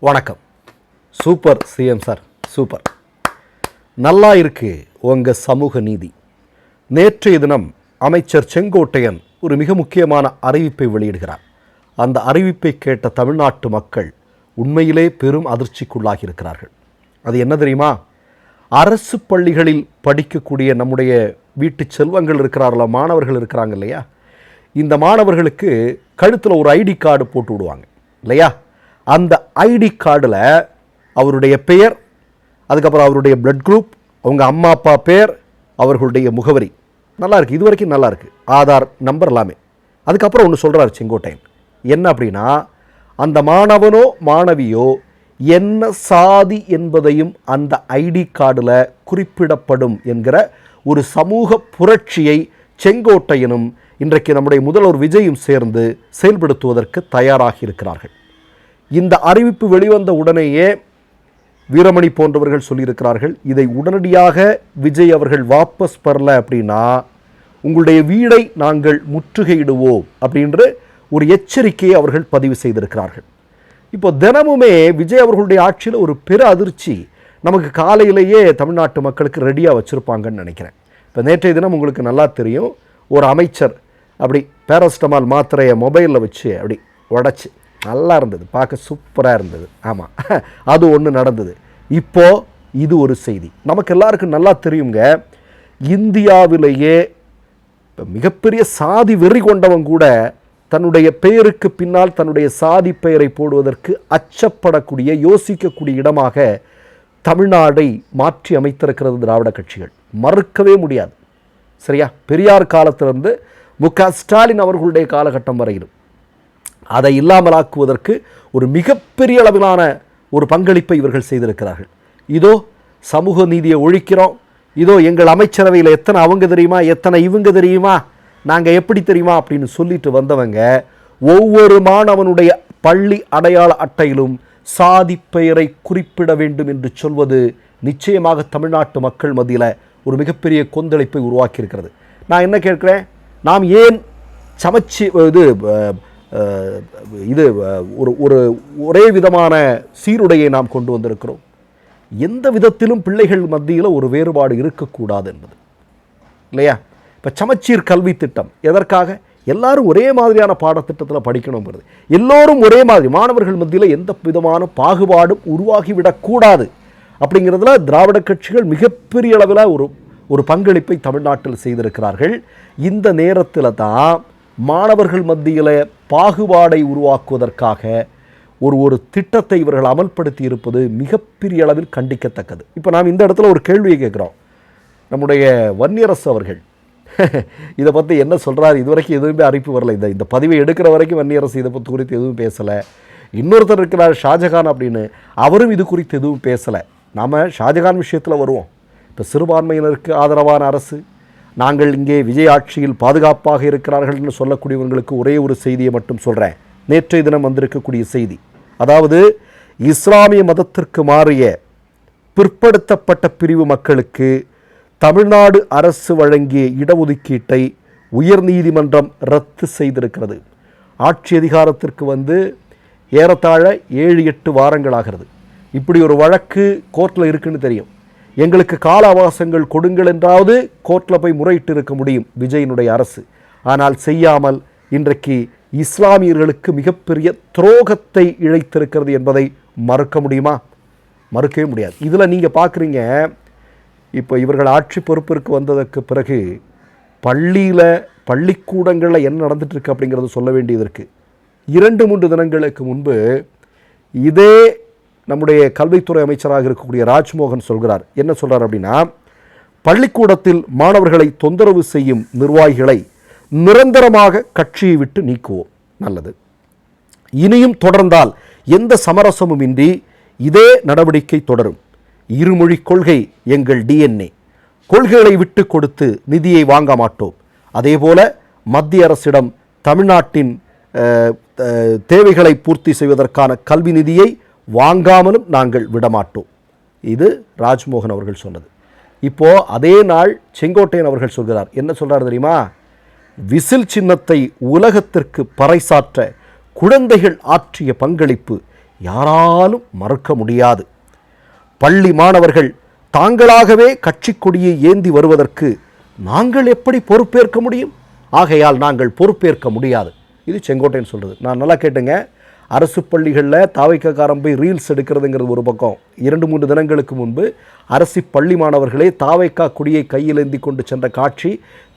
வணக்கம். Super CM sir, super. நல்லா இருக்கு உங்கள் சமூக நீதி. நேற்றைய தினம் அமைச்சர் செங்கோட்டையன் ஒரு மிக முக்கியமான அறிவிப்பை வெளியிடுகிறார். அந்த அறிவிப்பை கேட்ட தமிழ்நாட்டு மக்கள் உண்மையிலே பெரும் அதிர்ச்சிக்குள்ளாகி இருக்கிறார்கள். அது என்ன தெரியுமா? அரசு பள்ளிகளில் படிக்கக்கூடிய நம்முடைய வீட்டு செல்வங்கள் இருக்கிறார்களா, மாணவர்கள் இருக்கிறாங்க இல்லையா, இந்த மாணவர்களுக்கு கழுத்தில் ஒரு ஐடி கார்டு போட்டு விடுவாங்க இல்லையா. அந்த ஐடி கார்டில் அவருடைய பெயர், அதுக்கப்புறம் அவருடைய பிளட் குரூப், அவங்க அம்மா அப்பா பேர், அவர்களுடைய முகவரி நல்லா இருக்குது. இது வரைக்கும் நல்லா இருக்குது. ஆதார் நம்பர் எல்லாமே. அதுக்கப்புறம் ஒன்று சொல்கிறார் செங்கோட்டையன். என்ன அப்படின்னா, அந்த மாணவனோ மாணவியோ என்ன சாதி என்பதையும் அந்த ஐடி கார்டில் குறிப்பிடப்படும் என்கிற ஒரு சமூக புரட்சியை செங்கோட்டையனும் இன்றைக்கு நம்முடைய முதல்வர் விஜயும் சேர்ந்து செயல்படுத்துவதற்கு தயாராகி இருக்கிறார்கள். இந்த அறிவிப்பு வெளிவந்த உடனேயே வீரமணி போன்றவர்கள் சொல்லியிருக்கிறார்கள், இதை உடனடியாக விஜய் அவர்கள் வாபஸ் பெறல அப்படின்னா உங்களுடைய வீடை நாங்கள் முற்றுகையிடுவோம் அப்படின்ற ஒரு எச்சரிக்கையை அவர்கள் பதிவு செய்திருக்கிறார்கள். இப்போ தினமுமே விஜய் அவர்களுடைய ஆட்சியில் ஒரு பெரு அதிர்ச்சி நமக்கு காலையிலேயே தமிழ்நாட்டு மக்களுக்கு ரெடியாக வச்சுருப்பாங்கன்னு நினைக்கிறேன். இப்போ நேற்றைய தினம் உங்களுக்கு நல்லா தெரியும், ஒரு அமைச்சர் அப்படி பேராசிட்டமால் மாத்திரையை மொபைலில் வச்சு அப்படி உடச்சி நல்லா இருந்தது, பார்க்க சூப்பராக இருந்தது. ஆமாம், அது ஒன்று நடந்தது. இப்போது இது ஒரு செய்தி நமக்கு எல்லாருக்கும் நல்லா தெரியுங்க. இந்தியாவிலேயே மிகப்பெரிய சாதி வெறி கொண்டவன் கூட தன்னுடைய பெயருக்கு பின்னால் தன்னுடைய சாதி பெயரை போடுவதற்கு அச்சப்படக்கூடிய, யோசிக்கக்கூடிய இடமாக தமிழ்நாடை மாற்றி அமைத்திருக்கிறது திராவிட கட்சிகள். மறுக்கவே முடியாது. சரியா? பெரியார் காலத்திலிருந்து மு.க. ஸ்டாலின் அவர்களுடைய காலகட்டம் வரையிலும் அதை இல்லாமலாக்குவதற்கு ஒரு மிகப்பெரிய அளவிலான ஒரு பங்களிப்பை இவர்கள் செய்திருக்கிறார்கள். இதோ சமூக நீதியை ஒழிக்கிறோம், இதோ எங்கள் அமைச்சரவையில் எத்தனை அவங்க தெரியுமா, எத்தனை இவங்க தெரியுமா, நாங்கள் எப்படி தெரியுமா அப்படின்னு சொல்லிட்டு வந்தவங்க ஒவ்வொரு மாணவனுடைய பள்ளி அடையாள அட்டையிலும் சாதி பெயரை குறிப்பிட வேண்டும் என்று சொல்வது நிச்சயமாக தமிழ்நாட்டு மக்கள் மத்தியில் ஒரு மிகப்பெரிய கொந்தளிப்பை உருவாக்கியிருக்கிறது. நான் என்ன கேட்குறேன், நாம் ஏன் சமைச்சு இது ஒரு ஒரே விதமான சீருடையை நாம் கொண்டு வந்திருக்கிறோம்? எந்த விதத்திலும் பிள்ளைகள் மத்தியில் ஒரு வேறுபாடு இருக்கக்கூடாது என்பது இல்லையா. இப்போ சமச்சீர் கல்வி திட்டம் எதற்காக? எல்லாரும் ஒரே மாதிரியான பாடத்திட்டத்தில் படிக்கணுங்கிறது. எல்லோரும் ஒரே மாதிரி, மாணவர்கள் மத்தியில் எந்த விதமான பாகுபாடும் உருவாகிவிடக்கூடாது அப்படிங்கிறதுல திராவிட கட்சிகள் மிகப்பெரிய அளவில் ஒரு பங்களிப்பை தமிழ்நாட்டில் செய்திருக்கிறார்கள். இந்த நேரத்தில் தான் மாணவர்கள் மத்தியில் பாகுபாடை உருவாக்குவதற்காக ஒரு திட்டத்தை இவர்கள் அமல்படுத்தி இருப்பது மிகப்பெரிய அளவில் கண்டிக்கத்தக்கது. இப்போ நாம் இந்த இடத்துல ஒரு கேள்வியை கேட்குறோம். நம்முடைய வன்னியரசு அவர்கள் இதை பற்றி என்ன சொல்கிறார்? இது வரைக்கும் எதுவுமே அறிவிப்பு வரல. இந்த பதிவை எடுக்கிற வரைக்கும் வன்னியரசு இதை பற்றி குறித்து எதுவும் பேசலை. இன்னொருத்தர் இருக்கிறார் ஷாஜகான் அப்படின்னு, அவரும் இது குறித்து எதுவும் பேசலை. நாம் ஷாஜகான் விஷயத்தில் வருவோம். இப்போ சிறுபான்மையினருக்கு ஆதரவான அரசு, நாங்கள் இங்கே விஜய் ஆட்சியில் பாதுகாப்பாக இருக்கிறார்கள்னு சொல்லக்கூடியவங்களுக்கு ஒரே ஒரு செய்தியை மட்டும் சொல்கிறேன். நேற்றைய தினம் வந்திருக்கக்கூடிய செய்தி, அதாவது இஸ்லாமிய மதத்திற்கு மாறிய பிற்படுத்தப்பட்ட பிரிவு மக்களுக்கு தமிழ்நாடு அரசு வழங்கிய இடஒதுக்கீட்டை உயர்நீதிமன்றம் ரத்து செய்திருக்கிறது. ஆட்சி அதிகாரத்திற்கு வந்து ஏறத்தாழ 7-8 வாரங்கள் ஆகிறது. இப்படி ஒரு வழக்கு கோர்ட்டில் இருக்குன்னு தெரியும். எங்களுக்கு கால அவகாசங்கள் கொடுங்கள் என்றாவது கோர்ட்டில் போய் முறையிட்டு இருக்க முடியும் விஜயினுடைய அரசு. ஆனால் செய்யாமல் இன்றைக்கு இஸ்லாமியர்களுக்கு மிகப்பெரிய துரோகத்தை இழைத்திருக்கிறது என்பதை மறுக்க முடியுமா? மறுக்கவே முடியாது. இதில் நீங்கள் பார்க்குறீங்க, இப்போ இவர்கள் ஆட்சி பொறுப்பிற்கு வந்ததற்கு பிறகு பள்ளிக்கூடங்களில் என்ன நடந்துட்டுருக்கு அப்படிங்கிறது சொல்ல வேண்டியது இருக்குது. 2-3 தினங்களுக்கு முன்பு இதே நம்முடைய கல்வித்துறை அமைச்சராக இருக்கக்கூடிய ராஜ்மோகன் சொல்கிறார். என்ன சொல்கிறார் அப்படின்னா, பள்ளிக்கூடத்தில் மாணவர்களை தொந்தரவு செய்யும் நிர்வாகிகளை நிரந்தரமாக கட்சியை விட்டு நீக்குவோம். நல்லது. இனியும் தொடர்ந்தால் எந்த சமரசமும் இன்றி இதே நடவடிக்கை தொடரும். இருமொழி கொள்கை எங்கள் DNA. கொள்கைகளை விட்டு கொடுத்து நிதியை வாங்க மாட்டோம். அதேபோல மத்திய அரசிடம் தமிழ்நாட்டின் தேவைகளை பூர்த்தி செய்வதற்கான கல்வி நிதியை வாங்காமலும் நாங்கள் விடமாட்டோம். இது ராஜ்மோகன் அவர்கள் சொன்னது. இப்போது அதே நாள் செங்கோட்டையன் அவர்கள் சொல்கிறார். என்ன சொல்கிறார் தெரியுமா? விசில் சின்னத்தை உலகத்திற்கு பறைசாற்ற குழந்தைகள் ஆற்றிய பங்களிப்பு யாராலும் மறுக்க முடியாது. பள்ளி மாணவர்கள் தாங்களாகவே கட்சி கொடியை ஏந்தி வருவதற்கு நாங்கள் எப்படி பொறுப்பேற்க முடியும்? ஆகையால் நாங்கள் பொறுப்பேற்க முடியாது. இது செங்கோட்டையன் சொல்கிறது. நான் நல்லா கேட்டுங்க. அரசு பள்ளிகளில் தாவைக்காரன் போய் ரீல்ஸ் எடுக்கிறதுங்கிறது ஒரு பக்கம். 2-3 தினங்களுக்கு முன்பு அரசு பள்ளி மாணவர்களே தாவைக்கா கொடியை கையில் ஏந்தி கொண்டு சென்ற காட்சி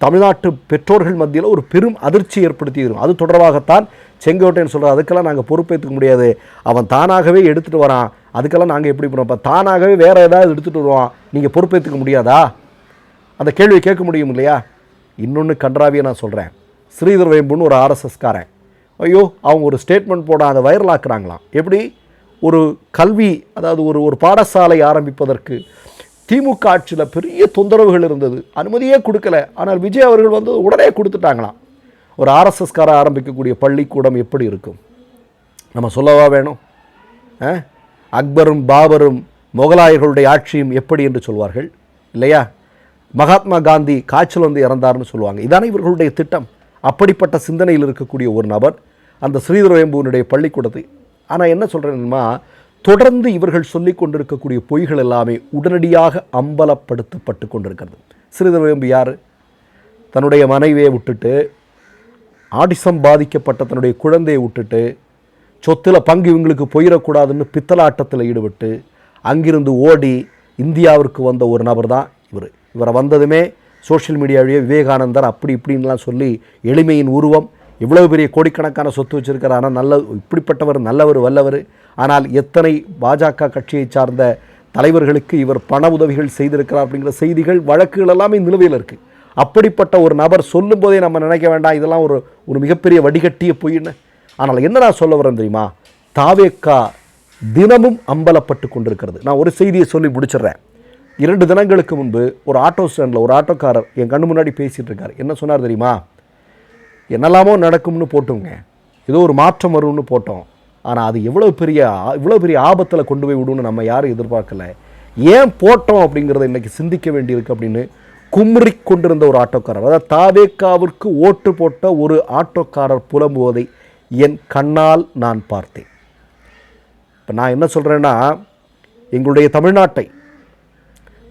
தமிழ்நாட்டு பெற்றோர்கள் மத்தியில் ஒரு பெரும் அதிர்ச்சி ஏற்படுத்தியிருக்கும். அது தொடர்பாகத்தான் செங்கோட்டையன் சொல்கிறார், அதுக்கெல்லாம் நாங்கள் பொறுப்பேற்றுக்க முடியாது, அவன் தானாகவே எடுத்துகிட்டு வரான், அதுக்கெல்லாம் நாங்கள் எப்படி பண்ணுவோம்? இப்போ தானாகவே வேறு ஏதாவது எடுத்துகிட்டு வருவான், நீங்கள் பொறுப்பேற்றுக்க முடியாதா? அந்த கேள்வியை கேட்க முடியும் இல்லையா? இன்னொன்று கன்றாவியை நான் சொல்கிறேன். ஸ்ரீதர் வேம்புன்னு ஒரு ஆர்எஸ்எஸ்காரன், ஐயோ அவங்க ஒரு ஸ்டேட்மெண்ட் போட அதை வைரல் ஆக்குறாங்களாம். எப்படி? ஒரு கல்வி, அதாவது ஒரு பாடசாலை ஆரம்பிப்பதற்கு திமுக ஆட்சியில் பெரிய தொந்தரவுகள் இருந்தது, அனுமதியே கொடுக்கல. ஆனால் விஜய் அவர்கள் வந்து உடனே கொடுத்துட்டாங்களாம். ஒரு ஆர்எஸ்எஸ்கார ஆரம்பிக்கக்கூடிய பள்ளிக்கூடம் எப்படி இருக்கும்? நம்ம சொல்லவா வேணும்? அக்பரும் பாபரும் முகலாயர்களுடைய ஆட்சியும் எப்படி என்று சொல்வார்கள் இல்லையா? மகாத்மா காந்தி காய்ச்சல் வந்து இறந்தார்னு சொல்லுவாங்க. இதானே இவர்களுடைய திட்டம். அப்படிப்பட்ட சிந்தனையில் இருக்கக்கூடிய ஒரு நபர் அந்த ஸ்ரீதர் வேம்புவனுடைய பள்ளிக்கூடத்தை. ஆனால் என்ன சொல்கிறேன்னா, தொடர்ந்து இவர்கள் சொல்லி கொண்டிருக்கக்கூடிய பொய்கள் எல்லாமே உடனடியாக அம்பலப்படுத்தப்பட்டு கொண்டிருக்கிறது. ஸ்ரீதர் வேம்பு யார்? தன்னுடைய மனைவியை விட்டுட்டு, ஆட்டிசம் பாதிக்கப்பட்ட தன்னுடைய குழந்தையை விட்டுட்டு, சொத்தில் பங்கு இவங்களுக்கு போயிடக்கூடாதுன்னு பித்தலாட்டத்தில் ஈடுபட்டு அங்கிருந்து ஓடி இந்தியாவிற்கு வந்த ஒரு நபர் தான் இவர். இவரை வந்ததுமே சோஷியல் மீடியாவிலேயே விவேகானந்தர் அப்படி இப்படின்லாம் சொல்லி எளிமையின் உருவம், இவ்வளவு பெரிய கோடிக்கணக்கான சொத்து வச்சிருக்கிறார், ஆனால் இப்படிப்பட்டவர் நல்லவர் வல்லவர். ஆனால் எத்தனை பாஜக கட்சியை சார்ந்த தலைவர்களுக்கு இவர் பண உதவிகள் செய்திருக்கிறார் அப்படிங்கிற செய்திகள், வழக்குகள் எல்லாமே நிலுவையில் இருக்குது. அப்படிப்பட்ட ஒரு நபர் சொல்லும் போதே நம்ம நினைக்க வேண்டாம் இதெல்லாம் ஒரு மிகப்பெரிய வடிகட்டிய பொய்ன்னு. ஆனால் என்ன நான் சொல்ல வரேன் தெரியுமா? தாவேக்கா தினமும் அம்பலப்பட்டு கொண்டிருக்கிறது. நான் ஒரு செய்தியை சொல்லி முடிச்சிடுறேன். 2 தினங்களுக்கு முன்பு ஒரு ஆட்டோ ஸ்டாண்டில் ஒரு ஆட்டோக்காரர் என் கண்ணு முன்னாடி பேசிகிட்டு இருக்கார். என்ன சொன்னார் தெரியுமா? என்னெல்லாமோ நடக்கும்னு போட்டோங்க, ஏதோ ஒரு மாற்றம் வரும்னு போட்டோம், ஆனால் அது இவ்வளோ பெரிய ஆபத்தில் கொண்டு போய் விடுன்னு நம்ம யாரும் எதிர்பார்க்கல, ஏன் போட்டோம் அப்படிங்கிறத இன்றைக்கி சிந்திக்க வேண்டியிருக்கு அப்படின்னு கும்ரி கொண்டிருந்த ஒரு ஆட்டோக்காரர், அதாவது தாவேக்காவிற்கு ஓட்டு போட்ட ஒரு ஆட்டோக்காரர் புலம்புவதை என் கண்ணால் நான் பார்த்தேன். இப்போ நான் என்ன சொல்கிறேன்னா, எங்களுடைய தமிழ்நாட்டை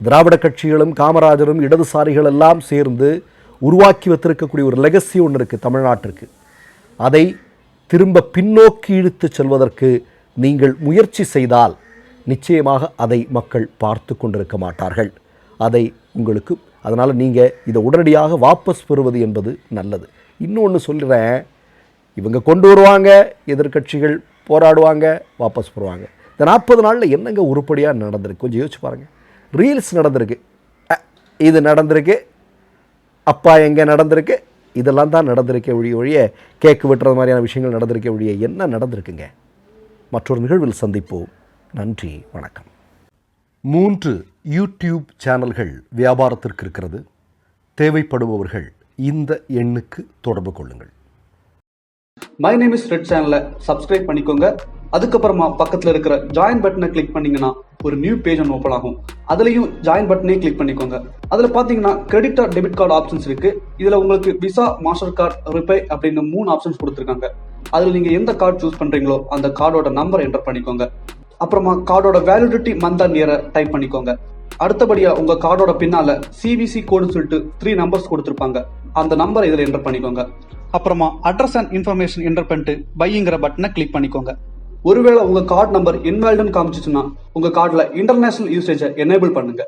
திராவிட கட்சிகளும் காமராஜரும் இடதுசாரிகள் எல்லாம் சேர்ந்து உருவாக்கி வைத்திருக்கக்கூடிய ஒரு லெகசி ஒன்று இருக்குது தமிழ்நாட்டிற்கு. அதை திரும்ப பின்னோக்கி இழுத்து செல்வதற்கு நீங்கள் முயற்சி செய்தால் நிச்சயமாக அதை மக்கள் பார்த்து கொண்டிருக்க மாட்டார்கள். அதை உங்களுக்கு, அதனால் நீங்கள் இதை உடனடியாக வாபஸ் பெறுவது என்பது நல்லது. இன்னொன்று சொல்கிறேன், இவங்க கொண்டு வருவாங்க, எதிர்கட்சிகள் போராடுவாங்க, வாபஸ் பெறுவாங்க. இந்த 40 நாளில் என்னங்க உருப்படியாக நடந்திருக்கு? கொஞ்சம் யோசிச்சு பாருங்கள். ரீல்ஸ் நடந்திருக்கு, இது நடந்திருக்கு, அப்பா எங்கே நடந்திருக்கு, இதெல்லாம் தான் நடந்திருக்க ஒழிய கேக்கு வெட்டுறது மாதிரியான விஷயங்கள் நடந்திருக்க ஒழிய என்ன நடந்திருக்குங்க? மற்றொரு நிகழ்வில் சந்திப்போம். நன்றி, வணக்கம். 3 யூடியூப் சேனல்கள் வியாபாரத்திற்கு இருக்கிறது. தேவைப்படுபவர்கள் இந்த எண்ணுக்கு தொடர்பு கொள்ளுங்கள். மை நேம் இஸ் ரெட் சேனலை சப்ஸ்கிரைப் பண்ணிக்கோங்க. அதுக்கப்புறமா பக்கத்தில் இருக்கிற ஜாயின் பட்டனை கிளிக் பண்ணீங்கன்னா ஒரு நியூ பேஜ் ஒன்று ஓப்பன் ஆகும். அதுலேயும் ஜாயின் பட்டனே கிளிக் பண்ணிக்கோங்க. அதில் பார்த்தீங்கன்னா credit R debit card options இருக்கு. இதில் உங்களுக்கு விசா, மாஸ்டர் கார்டு, ரிப்பே அப்படின்னு 3 ஆப்ஷன்ஸ் கொடுத்துருக்காங்க. அதில் நீங்கள் எந்த கார்டு சூஸ் பண்ணுறீங்களோ அந்த கார்டோட நம்பர் என்டர் பண்ணிக்கோங்க. அப்புறமா கார்டோட வேலிடிட்டி மந்த் அண்ட் இயரை டைப் பண்ணிக்கோங்க. அடுத்தபடியா உங்க கார்டோட பின்னால சிவிசி கோடுன்னு சொல்லிட்டு 3 நம்பர்ஸ் கொடுத்துருப்பாங்க. அந்த நம்பரை இதில் என்டர் பண்ணிக்கோங்க. அப்புறமா அட்ரஸ் அண்ட் இன்ஃபர்மேஷன் என்டர் பண்ணிட்டு பைங்கிற பட்டனை கிளிக் பண்ணிக்கோங்க. ஒருவேளை உங்க கார்டு நம்பர் இன்வாலிட்னு காமிச்சிச்சுன்னா உங்க கார்டுல இன்டர்நேஷனல் யூசேஜை எனேபிள் பண்ணுங்க.